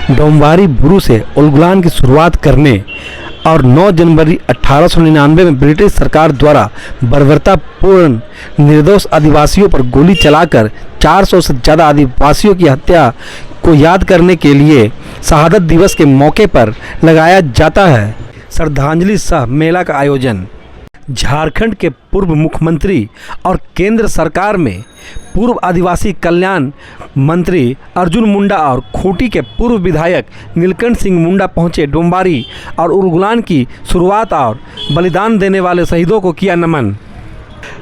डोम्बारी बुरु से उलगुलान की शुरुआत करने और 9 जनवरी 1899 में ब्रिटिश सरकार द्वारा बर्बरतापूर्ण निर्दोष आदिवासियों पर गोली चलाकर 400 से ज़्यादा आदिवासियों की हत्या को याद करने के लिए शहादत दिवस के मौके पर लगाया जाता है श्रद्धांजलि सह मेला का आयोजन। झारखंड के पूर्व मुख्यमंत्री और केंद्र सरकार में पूर्व आदिवासी कल्याण मंत्री अर्जुन मुंडा और खूंटी के पूर्व विधायक नीलकंठ सिंह मुंडा पहुंचे डोम्बारी और उलगुलान की शुरुआत और बलिदान देने वाले शहीदों को किया नमन।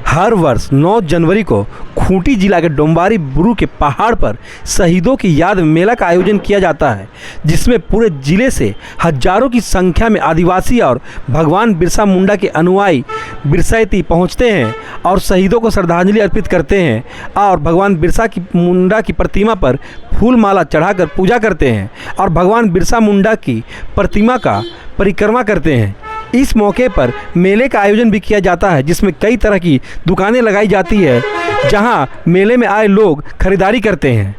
हर वर्ष 9 जनवरी को खूंटी जिला के डोम्बारी बुरु के पहाड़ पर शहीदों की याद में मेला का आयोजन किया जाता है, जिसमें पूरे जिले से हजारों की संख्या में आदिवासी और भगवान बिरसा मुंडा के अनुयायी बिरसाईती पहुंचते हैं और शहीदों को श्रद्धांजलि अर्पित करते हैं और भगवान बिरसा मुंडा की प्रतिमा पर फूल माला चढ़ाकर पूजा करते हैं और भगवान बिरसा मुंडा की प्रतिमा का परिक्रमा करते हैं। इस मौके पर मेले का आयोजन भी किया जाता है, जिसमें कई तरह की दुकानें लगाई जाती है, जहां मेले में आए लोग खरीदारी करते हैं।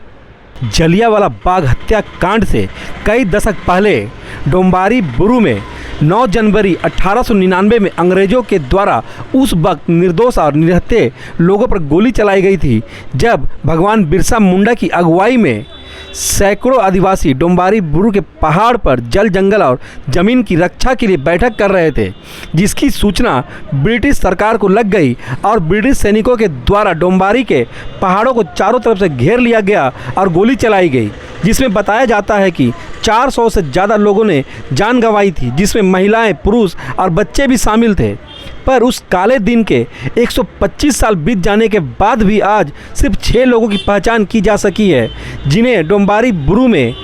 जलियांवाला बाग हत्याकांड से कई दशक पहले डोम्बारी बुरु में 9 जनवरी 1899 में अंग्रेजों के द्वारा उस वक्त निर्दोष और निहत्थे लोगों पर गोली चलाई गई थी, जब भगवान बिरसा मुंडा की अगुवाई में सैकड़ों आदिवासी डोम्बारी बुरु के पहाड़ पर जल जंगल और ज़मीन की रक्षा के लिए बैठक कर रहे थे, जिसकी सूचना ब्रिटिश सरकार को लग गई और ब्रिटिश सैनिकों के द्वारा डोम्बारी के पहाड़ों को चारों तरफ से घेर लिया गया और गोली चलाई गई, जिसमें बताया जाता है कि 400 से ज़्यादा लोगों ने जान गंवाई थी, जिसमें महिलाएं, पुरुष और बच्चे भी शामिल थे। पर उस काले दिन के 125 साल बीत जाने के बाद भी आज सिर्फ 6 लोगों की पहचान की जा सकी है, जिन्हें डोम्बारी बुरु में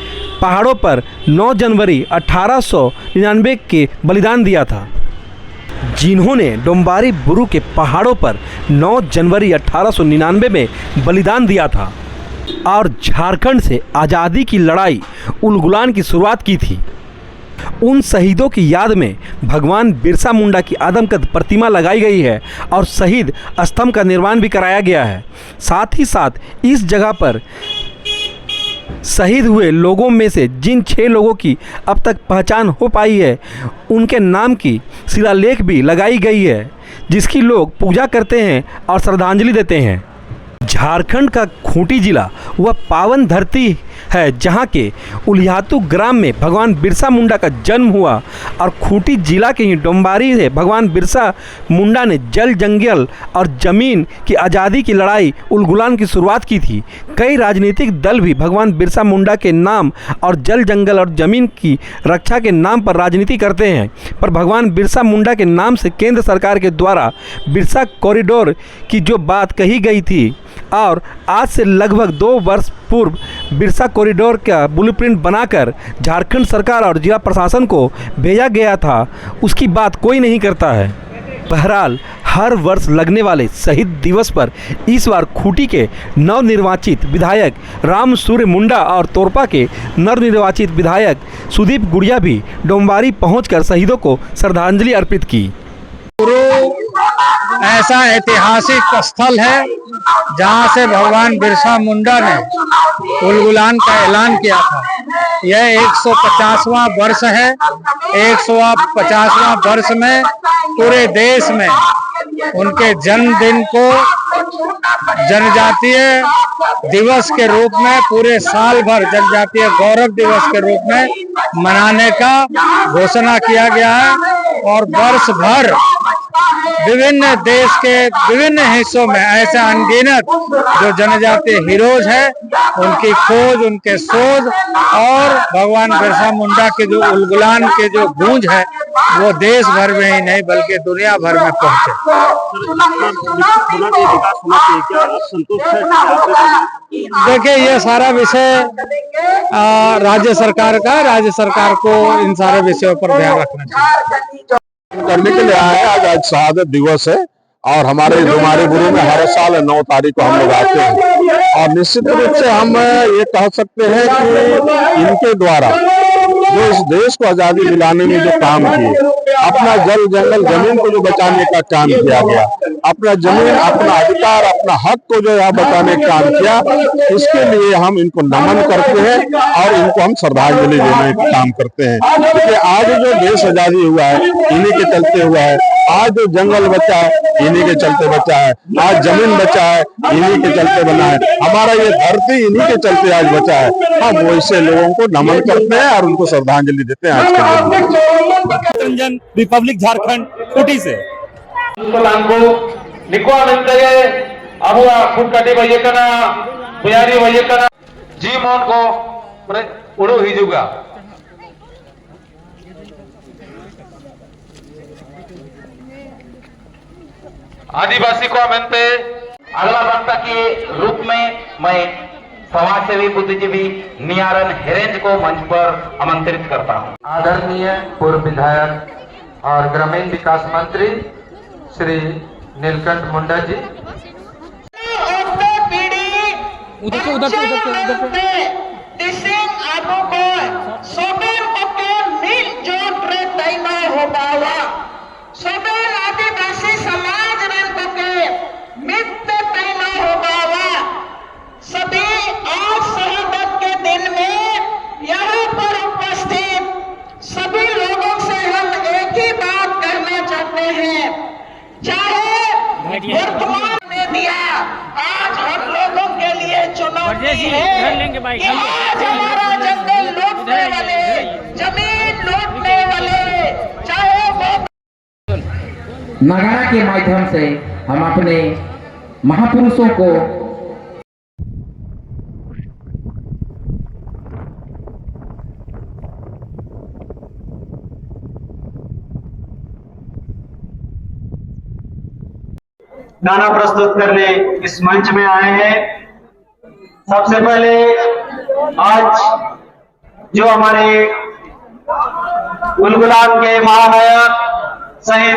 पहाड़ों पर 9 जनवरी 1899 के बलिदान दिया था। जिन्होंने डोम्बारी बुरु के पहाड़ों पर 9 जनवरी 1899 में बलिदान दिया था और झारखंड से आज़ादी की लड़ाई उलगुलान की शुरुआत की थी। उन शहीदों की याद में भगवान बिरसा मुंडा की आदमकद प्रतिमा लगाई गई है और शहीद स्तंभ का निर्माण भी कराया गया है। साथ ही साथ इस जगह पर शहीद हुए लोगों में से जिन 6 लोगों की अब तक पहचान हो पाई है, उनके नाम की शिलालेख भी लगाई गई है, जिसकी लोग पूजा करते हैं और श्रद्धांजलि देते हैं। झारखंड का खूंटी जिला वह पावन धरती है जहां के उलियातू ग्राम में भगवान बिरसा मुंडा का जन्म हुआ और खूंटी जिला के ही डोम्बारी से भगवान बिरसा मुंडा ने जल जंगल और ज़मीन की आज़ादी की लड़ाई उलगुलान की शुरुआत की थी। कई राजनीतिक दल भी भगवान बिरसा मुंडा के नाम और जल जंगल और ज़मीन की रक्षा के नाम पर राजनीति करते हैं, पर भगवान बिरसा मुंडा के नाम से केंद्र सरकार के द्वारा बिरसा कॉरिडोर की जो बात कही गई थी और आज से लगभग 2 वर्ष पूर्व बिरसा कॉरिडोर का ब्लूप्रिंट बनाकर झारखंड सरकार और जिला प्रशासन को भेजा गया था, उसकी बात कोई नहीं करता है। बहरहाल हर वर्ष लगने वाले शहीद दिवस पर इस बार खूंटी के नवनिर्वाचित विधायक राम सूर्य मुंडा और तोरपा के नवनिर्वाचित विधायक सुदीप गुड़िया भी डोम्बारी पहुंचकर शहीदों को श्रद्धांजलि अर्पित की। ऐसा ऐतिहासिक स्थल है जहां से भगवान बिरसा मुंडा ने उलगुलान का ऐलान किया था। यह 150वां वर्ष है। 150वां वर्ष में पूरे देश में उनके जन्मदिन को जनजातीय दिवस के रूप में, पूरे साल भर जनजातीय गौरव दिवस के रूप में मनाने का घोषणा किया गया है और वर्ष भर विभिन्न देश के विभिन्न हिस्सों में ऐसे अनगिनत जो जनजातीय हीरोज हैं, उनकी खोज, उनके शोध और भगवान बिरसा मुंडा के जो उलगुलान के जो गूंज है, वो देश भर में ही नहीं बल्कि दुनिया भर में पहुंचे। देखिए, ये सारा विषय राज्य सरकार का, राज्य सरकार को इन सारे विषयों पर ध्यान रखना चाहिए। करने के लिए आए। आज शहादत दिवस है और हमारे डोम्बारी बुरु में हर साल 9 तारीख को हम लोग आते हैं और निश्चित रूप से हम ये कह सकते हैं कि इनके द्वारा जो इस देश को आजादी दिलाने में जो काम किए, अपना जल जंगल जमीन को जो बचाने का काम किया गया, अपना जमीन, अपना अधिकार, अपना हक को जो है बचाने का काम किया, इसके लिए हम इनको नमन करते हैं और इनको हम श्रद्धांजलि देने का काम करते हैं। क्योंकि आज जो देश आजादी हुआ है इन्हीं के चलते हुआ है, आज जो जंगल बचा है इन्हीं के चलते बचा है, आज जमीन बचा है इन्हीं के चलते बना है, हमारा ये धरती इन्हीं के चलते आज बचा है। हम वैसे लोगों को नमन करते हैं और उनको श्रद्धांजलि देते हैं आज के दिन। रंजन, रिपब्लिक झारखंड, खूंटी से। जी मोहन को उड़ो हिजुगा आदिवासी को मनते अगला वक्ता के रूप में मैं समाजसेवी बुद्धिजीवी नियारन हेरेंज को मंच पर आमंत्रित करता हूं। आदरणीय पूर्व विधायक और ग्रामीण विकास मंत्री श्री नीलकंठ मुंडा जी। आदिवासी समाज मित्र पैना हो बावा सभी आज शहादत के दिन में यहाँ पर उपस्थित सभी लोगों से हम एक ही बात कहना चाहते हैं, चाहे वर्तमान में दिया आज हम लोगों के लिए चुनौती है कि आज हमारा जंगल लूटने वाले, जमीन लूटने वाले, चाहे वो नगाड़ा के माध्यम से हम अपने महापुरुषों को गाना प्रस्तुत करने इस मंच में आए हैं। सबसे पहले आज जो हमारे गुलगुलान के महानायक शहीद